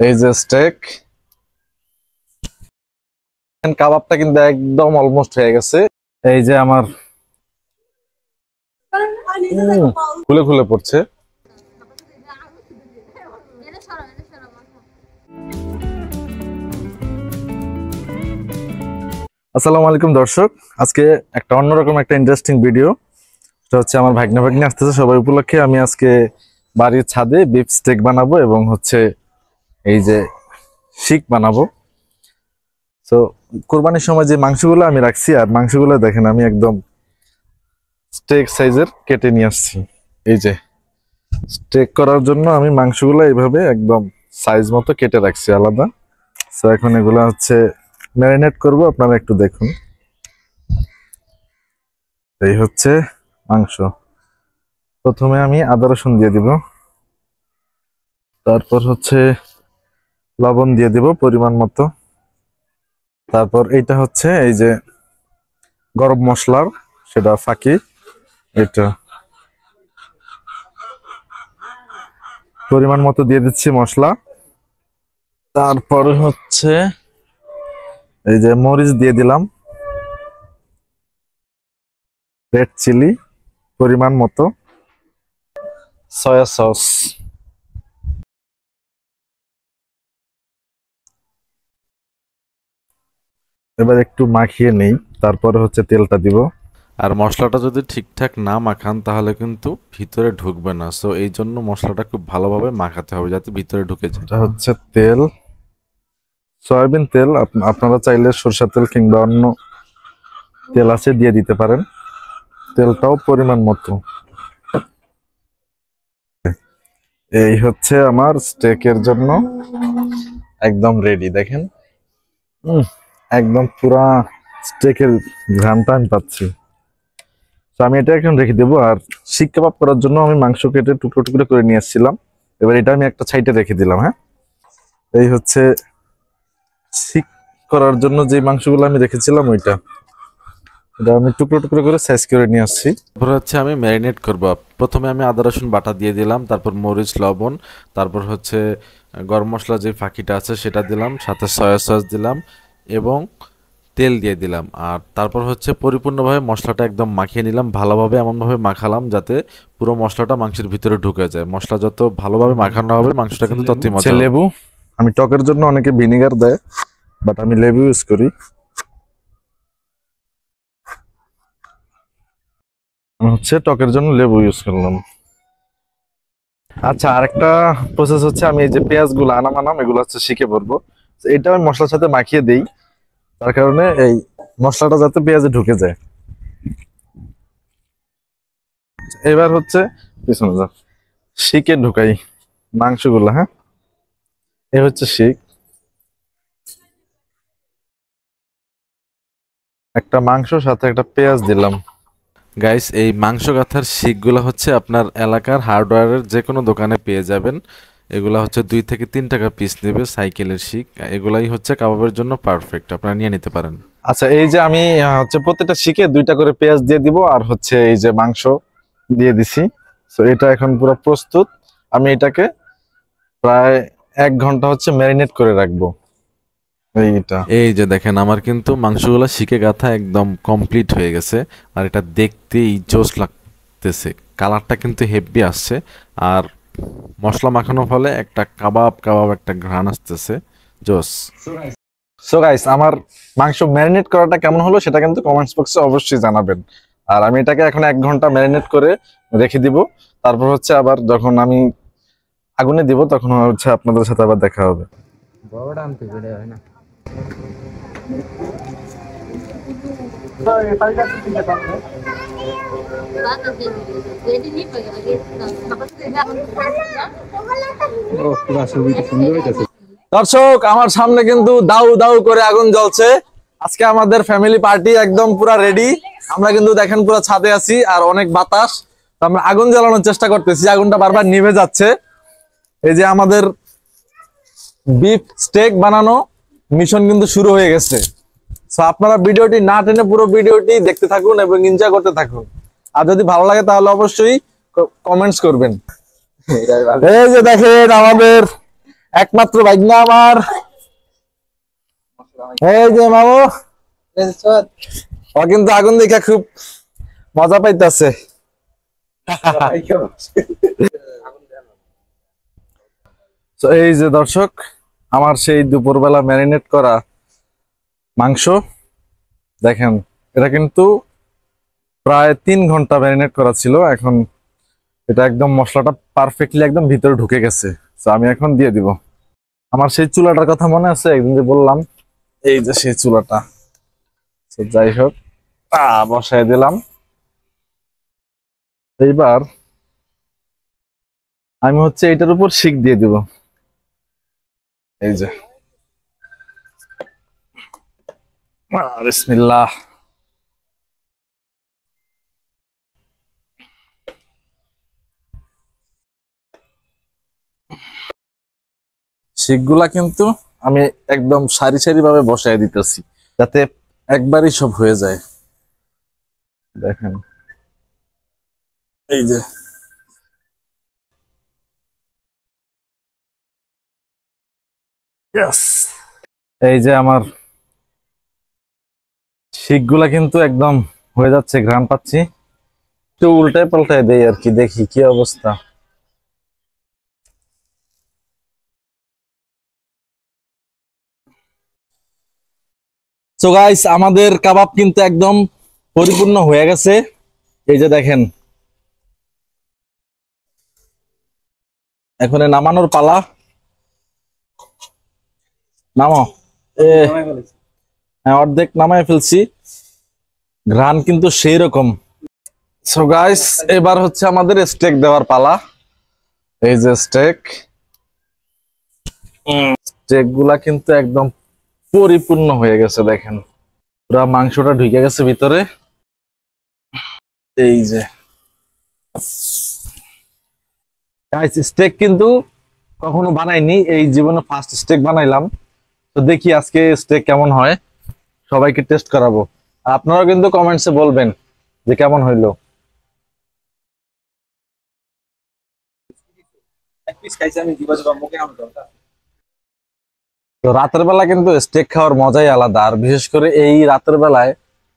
এই যে স্টেক কাবাবটা কিন্তু একদম অলমোস্ট হয়ে গেছে। এই যে আমার খুলে খুলে পড়ছে। আসসালামু আলাইকুম দর্শক, আজকে একটা অন্যরকম একটা ইন্টারেস্টিং ভিডিও। এটা হচ্ছে আমার ভাগ্নে আসতেছে, সবাই উপলক্ষে আমি আজকে বাড়ির ছাদে বিফ স্টেক বানাবো এবং হচ্ছে এই যে শিক বানাবো। তো কোরবানির সময় যে মাংসগুলো আমি রাখছি, আর মাংসগুলো দেখেন আমি একদম স্টেক সাইজের কেটে নিয়ে আসছি। এই যে স্টেক করার জন্য আমি মাংসগুলো এইভাবে একদম সাইজ মতো কেটে রাখছি আলাদা। তো এখন এগুলো হচ্ছে ম্যারিনেট করব, আপনারা একটু দেখুন। এই হচ্ছে মাংস। প্রথমে আমি আদা রসুন দিয়ে দিব, তারপর হচ্ছে লবণ দিয়ে দিব পরিমাণ মতো, তারপর এইটা হচ্ছে এই যে গরম মশলার সেটা ফাঁকি, এটা পরিমাণ মতো দিয়ে দিচ্ছি মশলা। তারপর হচ্ছে এই যে মরিচ দিয়ে দিলাম, রেড চিলি পরিমাণ মতো, সয়া সস, এবার একটু মাখিয়ে নেই, তারপরে হচ্ছে তেলটা দিব। আর মশলাটা যদি ঠিকঠাক না মাখান তাহলে কিন্তু ভিতরে ঢুকবে না, সো এই জন্য মশলাটা খুব ভালোভাবে মাখাতে হবে যাতে ভিতরে ঢুকে যায়। এটা হচ্ছে তেল, সয়াবিন তেল, আপনারা চাইলে সরষের তেল কিংবা অন্য তেল আছে দিয়ে দিতে পারেন, তেলটাও পরিমাণ মতো। এই হচ্ছে আমার স্টেকের জন্য একদম রেডি, দেখেন একদম পুরা স্টেকের ঘ্রাণটা আমি পাচ্ছি। তো আমি এটা এখন রেখে দেবো। আর শিক কাবাব করার জন্য আমি মাংস কেটে টুকরো টুকরো করে নিয়ে এসেছিলাম, এবার এটা আমি একটা সাইডে রেখে দিলাম। হ্যাঁ, এই হচ্ছে শিক করার জন্য যে মাংসগুলো আমি রেখেছিলাম ওইটা, এটা আমি টুকরো টুকরো করে সাইজ করে নিয়ে আসছি। তারপর হচ্ছে আমি ম্যারিনেট করব। প্রথমে আমি আদা রসুন বাটা দিয়ে দিলাম, তারপর মরিচ লবণ, তারপর হচ্ছে গরম মশলা যে ফাঁকিটা আছে সেটা দিলাম, সাথে সয়া সস দিলাম এবং তেল দিয়ে দিলাম। আর তারপর হচ্ছে পরিপূর্ণভাবে মশলাটা একদম মাখিয়ে নিলাম, ভালোভাবে এমনভাবে মাখালাম যাতে পুরো মশলাটা মাংসের ভিতরে ঢুকে যায়। মশলা যত ভালোভাবে মাখানো হবে মাংসটা কিন্তু ততই মজা হবে। লেবু, আমি টকের জন্য অনেকে ভিনেগার দেয়, বাট আমি লেবু ইউজ করি। হচ্ছে টকের জন্য লেবু ইউজ করলাম। আচ্ছা, আরেকটা প্রসেস হচ্ছে আমি এই যে পেঁয়াজ গুলো আনাম এগুলো হচ্ছে শিখে পড়বো। এটা আমি মশলার সাথে মাখিয়ে দেই, তার কারণে এই মশলাটা যাতে পেঁয়াজে ঢুকে যায়। এবার হচ্ছে পিছনে যা শিকে ঢুকাই মাংসগুলো। হ্যাঁ, এ হচ্ছে শিক, একটা মাংস সাথে একটা পেঁয়াজ দিলাম। গাইস, এই মাংস গাথার শিকগুলো হচ্ছে আপনার এলাকার হার্ডওয়্যারের যে কোনো দোকানে পেয়ে যাবেন। এগুলা হচ্ছে 2 থেকে 3 টাকা পিস নেবে সাইকেলের শিক। এগুলাই হচ্ছে কাবাবের জন্য পারফেক্ট, আপনারা নিয়ে নিতে পারেন। আচ্ছা, এই যে আমি হচ্ছে প্রত্যেকটা শিকে 2টা করে পেঁয়াজ দিয়ে দিব, আর হচ্ছে এই যে মাংস দিয়ে দিছি। তো এটা এখন পুরো প্রস্তুত। আমি এটাকে প্রায় 1 ঘন্টা হচ্ছে ম্যারিনেট করে রাখবো। এইটা এই যে দেখেন, আমার কিন্তু মাংসগুলো শিকে গাথা একদম কমপ্লিট হয়ে গেছে। আর এটা দেখতেই জোস লাগতেছে, কালারটা কিন্তু হেভি আসছে। আর মশলা মাখানোর ফলে একটা কাবাব কাবাব একটা ঘ্রাণ আসতেছে, জোস। সো গাইস, আমার মাংস ম্যারিনেট করাটা কেমন হলো সেটা কিন্তু কমেন্টস বক্সে অবশ্যই জানাবেন। আর আমি এটাকে এখন 1 ঘন্টা ম্যারিনেট করে রেখে দিব। তারপর হচ্ছে আবার যখন আমি আগুনে দিব তখন হচ্ছে আপনাদের সাথে আবার দেখা হবে। দর্শক, আমার সামনে কিন্তু দাউ দাউ করে আগুন জ্বলছে। আজকে আমাদের ফ্যামিলি পার্টি একদম পুরা রেডি। আমরা কিন্তু দেখেন পুরো ছাদে আছি আর অনেক বাতাস। তো আমরা আগুন জ্বালানোর চেষ্টা করতেছি, আগুনটা বারবার নিভে যাচ্ছে। এই যে আমাদের বিফ স্টেক বানানো মিশন কিন্তু শুরু হয়ে গেছে। সো আপনারা ভিডিওটি না টেনে পুরো ভিডিওটি দেখতে থাকুন এবং এনজয় করতে থাকুন। আর যদি ভালো লাগে তাহলে অবশ্যই কমেন্টস করবেন। এই যে দেখেন আমাদের একমাত্র ভাগ্না আমার, এই যে মামু, ও কিন্তু আগুন দেখে খুব মজা পাইতেছে। তো এই যে দর্শক, আমার সেই দুপুরবেলা ম্যারিনেট করা মাংস দেখেন, এটা কিন্তু প্রায় 3 ঘন্টা ম্যারিনেট করা ছিল। এখন এটা একদম মশলাটা পারফেক্টলি একদম ভিতরে ঢুকে গেছে। তো আমি এখন দিয়ে দিব। আমার সেই চুলাটার কথা মনে আছে একদিন যে বললাম, এই যে সেই চুলাটা। তো যাই হোক, বসায় দিলাম। এইবার আমি হচ্ছে এটার উপর শিক দিয়ে দিব। এই যে বিসমিল্লাহ। শিকগুলা কিন্তু আমি একদম সারি সারি ভাবে বসায় দিতেছি, যাতে একবারই সব হয়ে যায়। দেখেন, এই যে Yes! এই যে আমার শিকগুলা কিন্তু একদম হয়ে যাচ্ছে, ঘ্রাণ পাচ্ছি। একটু উল্টায় পাল্টায় দেই আর কি, দেখি কি অবস্থা। সো গাইস, আমাদের কাবাব কিন্তু একদম পরিপূর্ণ হয়ে গেছে। এই যে দেখেন, এখন নামানোর পালা। নামো। হ্যাঁ, অর্ধেক নামায় ফেলছি। ঘ্রাণ কিন্তু সেই রকম। সো গাইস, এবার হচ্ছে আমাদের স্টেক দেওয়ার পালা। এই যে স্টেক, স্টেক গুলা কিন্তু একদম পরিপূর্ণ হয়ে গেছে। দেখেন, পুরা মাংসটা ঢুকে গেছে ভিতরে। এই যে গাইস, স্টেক কিন্তু কখনো বানাইনি, এই জীবনে ফার্স্ট স্টেক বানাইলাম। তো দেখি আজকে স্টেক কেমন হয়, সবাইকে টেস্ট করাবো। আর আপনারা কিন্তু কমেন্টসে বলবেন যে কেমন হইলো। তো রাতের বেলা কিন্তু স্টেক খাওয়ার মজাই আলাদা, আর বিশেষ করে এই রাতের বেলায়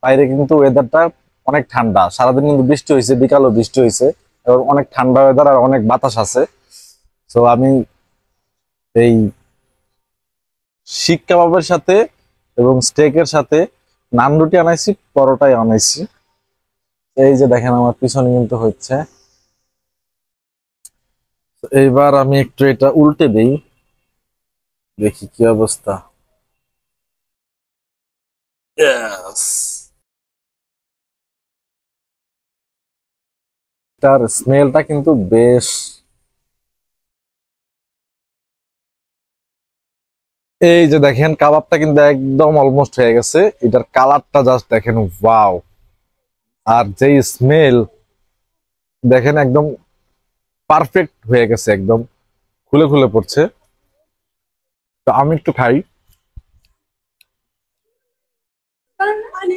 বাইরে কিন্তু ওয়েদারটা অনেক ঠান্ডা। সারাদিন কিন্তু বৃষ্টি হয়েছে, বিকালও বৃষ্টি হয়েছে, এবং অনেক ঠান্ডা ওয়েদার আর অনেক বাতাস আছে। তো আমি এই শিক কাবাবের সাথে এবং স্টেকের সাথে নান রুটি আনাইছি, পরোটাই আনাইছি। এই যে দেখেন, আমার পিছনে কিন্তু হচ্ছে। তো এইবার আমি একটু এটা উল্টে দেই, দেখি কি অবস্থা। Yes! তার স্মেলটা কিন্তু বেশ। এই যে দেখেন, কাবাবটা কিন্তু একদম অলমোস্ট হয়ে গেছে। এটার কালারটা জাস্ট দেখেন, ওয়াও! আর যেই স্মেল দেখেন, একদম পারফেক্ট হয়ে গেছে, একদম খুলে খুলে পড়ছে। তো আমি একটু খাই।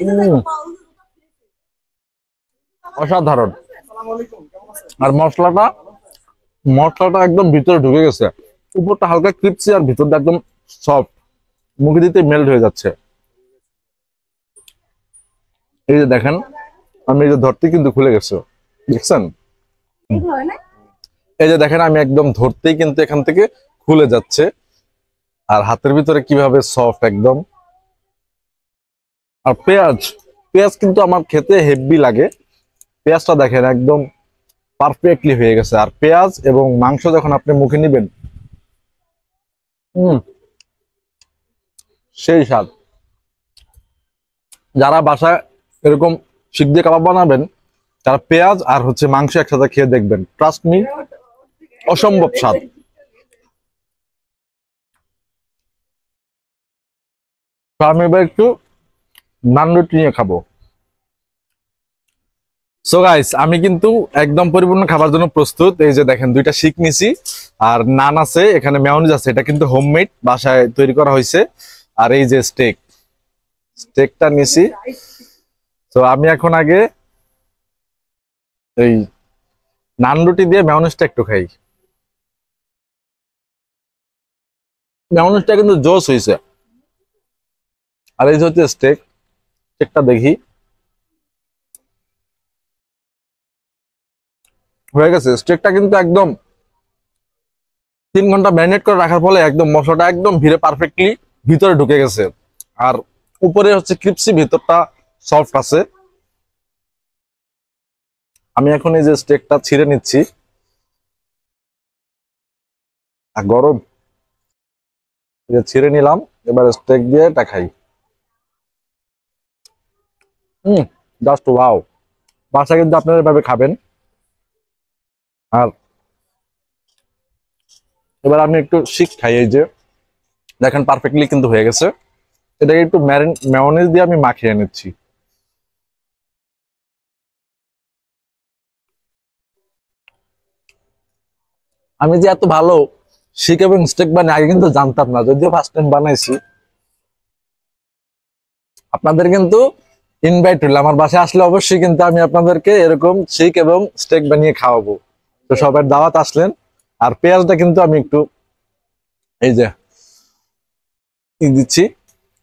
উম, অসাধারণ। আর মশলাটা মশলাটা একদম ভিতরে ঢুকে গেছে। উপরটা হালকা ক্রিপসি আর ভিতরটা একদম সফট, মুখে দিতে মেল্ট হয়ে যাচ্ছে। এই যে দেখেন, আমি এই যে ধরতে কিন্তু খুলে গেছে, দেখছেন? এই যে দেখেন, আমি একদম ধরতেই কিন্তু এখান থেকে খুলে যাচ্ছে। আর হাতের ভিতরে কিভাবে সফট একদম। আর পেঁয়াজ, পেঁয়াজ কিন্তু আমার খেতে হেভি লাগে। পেঁয়াজটা দেখেন একদম পারফেক্টলি হয়ে গেছে। আর পেঁয়াজ এবং মাংস যখন আপনি মুখে নিবেন, হম, সেই স্বাদ। যারা বাসায় এরকম শিক দিয়ে কাবাব বানাবেন, তারা পেঁয়াজ আর হচ্ছে মাংস একসাথে খেয়ে দেখবেন, ট্রাস্ট মি, অসম্ভব স্বাদ। তো আমি এবার একটু নান রুটি নিয়ে খাবো। সো গাইস, আমি কিন্তু একদম পরিপূর্ণ খাবার জন্য প্রস্তুত। এই যে দেখেন, 2টা শিক নিছি, আর নান আছে, এখানে মেয়োনিজ আছে, এটা কিন্তু হোমমেড, বাসায় তৈরি করা হয়েছে। আর এই যে স্টেকটা নিছি। তো আমি এখন আগে এই নান রুটি দিয়ে মেয়োনিজটা একটু খাই। মেয়নিজটা কিন্তু জোস হয়েছে। আর এই যে হচ্ছে স্টেকটা দেখি হয়ে গেছে। স্টেকটা কিন্তু একদম 3 ঘন্টা ম্যারিনেট করে রাখার ফলে একদম মশলাটা একদম পারফেক্টলি ভিতরে ঢুকে গেছে। আর উপরে হচ্ছে ক্রিপসি, ভিতরটা সফট আছে। আমি এখন এই যে স্টেকটা ছিঁড়ে নিচ্ছি, আর গরম এই যে ছিঁড়ে নিলাম, এবার স্টেক দিয়ে এটা খাই। Just wow. বাসা কিন্তু আপনারা এভাবে খাবেন। আর এবার আমি একটু শিক খাই। এই যে দেখেন পারফেক্টলি কিন্তু হয়ে গেছে। এটাকে একটু মেয়োনিজ দিয়ে আমি মাখিয়ে নিচ্ছি। আমি যে এত ভালো শিক এবং স্টেক বানাই আগে কিন্তু জানতাম না, যদিও ফার্স্ট টাইম বানাইছি। আপনাদের কিন্তু ইনভাইট হইলো, আমার বাসায় আসলে অবশ্যই কিন্তু আমি আপনাদেরকে এরকম শিক এবং স্টেক বানিয়ে খাওয়াবো। তো সবার দাওয়াত আসলেন। আর পেঁয়াজটা কিন্তু আমি একটু এই যে দিচ্ছি।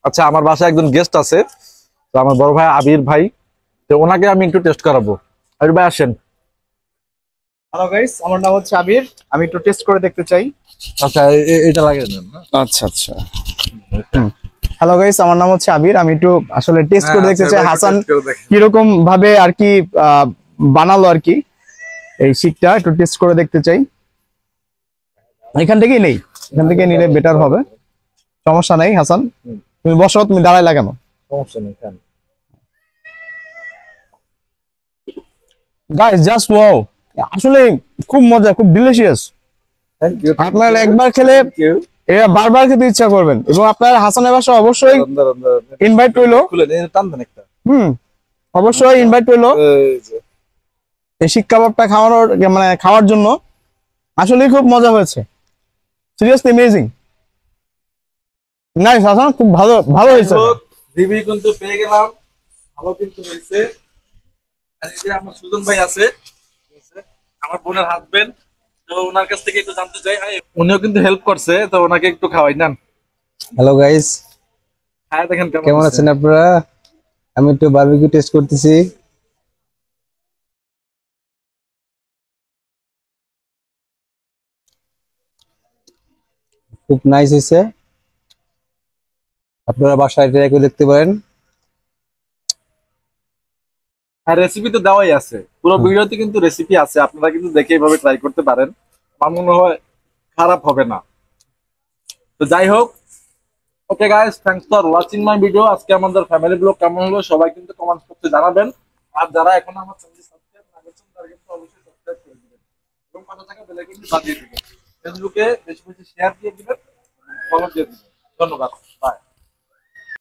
আচ্ছা, আমার বাসায় একজন গেস্ট আছে, তো আমার বড় ভাই আবির ভাই, তো ওনাকে আমি একটু টেস্ট করাবো। আবির ভাই আসেন। হ্যালো গাইস, আমার নাম হচ্ছে আবির। আমি একটু টেস্ট করে দেখতে চাই। আচ্ছা, এটা লাগিয়ে দেন না। আচ্ছা আচ্ছা। হ্যালো গাইস, আমার নাম হচ্ছে আবির। আমি একটু আসলে টেস্ট করে দেখতে চাই হাসান কিরকম ভাবে আর কি বানালো আর কি এই শিকটা। একটু টেস্ট করে দেখতে চাই। এখান থেকেই নেই, এখান থেকে নিলে বেটার হবে। সমস্যা নাই হাসান, তুমি বসো, তুমি দাঁড়ায় লাগানো। সমস্যা নেই, খান। গাইস জাস্ট ওয়াও, আসলে খুব মজা, খুব ডিলিশিয়াস। Thank you. আপনারা একবার খেলে এরা বারবার খেতে ইচ্ছা করবেন। এবং আপনার হাসানের বাসা অবশ্যই ইনভাইট রইলো। টান দেন একটা। অবশ্যই ইনভাইট রইলো এই যে। এই শিক কাবাবটা খাওয়ানোর, মানে খাওয়ার জন্য। আসলে খুব মজা হয়েছে, সিরিয়াসলি অ্যামেজিং। নাইস হাসান, খুব ভালো ভালো হয়েছে। রিভিউ কিন্তু পেয়ে গেলাম, ভালো কিন্তু হয়েছে। আর এই যে আমার সুজন ভাই আছে, ঠিক আছে, আমার বোনের হাজবেন্ড, তো ওনার কাছ থেকে একটু জানতে চাই। উনিও কিন্তু হেল্প করছে, তো ওনাকে একটু খাওয়াই নেন। হ্যালো গাইস, হ্যাঁ, দেখেন কেমন আছেন আপনারা? আমি একটু বারবিকিউ টেস্ট করতেছি। খুব নাইস হয়েছে, আপনারা বাসায় ট্রাই করে দেখতে পারেন। আর রেসিপি তো দেওয়াই আছে, পুরো ভিডিওতে কিন্তু রেসিপি আছে, আপনারা কিন্তু দেখে এইভাবে ট্রাই করতে পারেন। আমার মনে হয় খারাপ হবে না। তো যাই হোক, okay guys, thanks for watching my video. আজকে আমাদের ফ্যামিলি ব্লগ কেমন হলো সবাই কিন্তু কমেন্ট করতে জানাবেন। আর যারা এখন আমার চ্যানেল সাবস্ক্রাইব না করেছেন তারা কিন্তু অবশ্যই সাবস্ক্রাইব করে দিবেন এবং পাশে থাকা বেল আইকনটি বাজিয়ে দিবেন। ফেসবুকে বেশি বেশি শেয়ার দিয়ে দিবেন, ফলো দিয়ে দিবেন। ধন্যবাদ, বাই।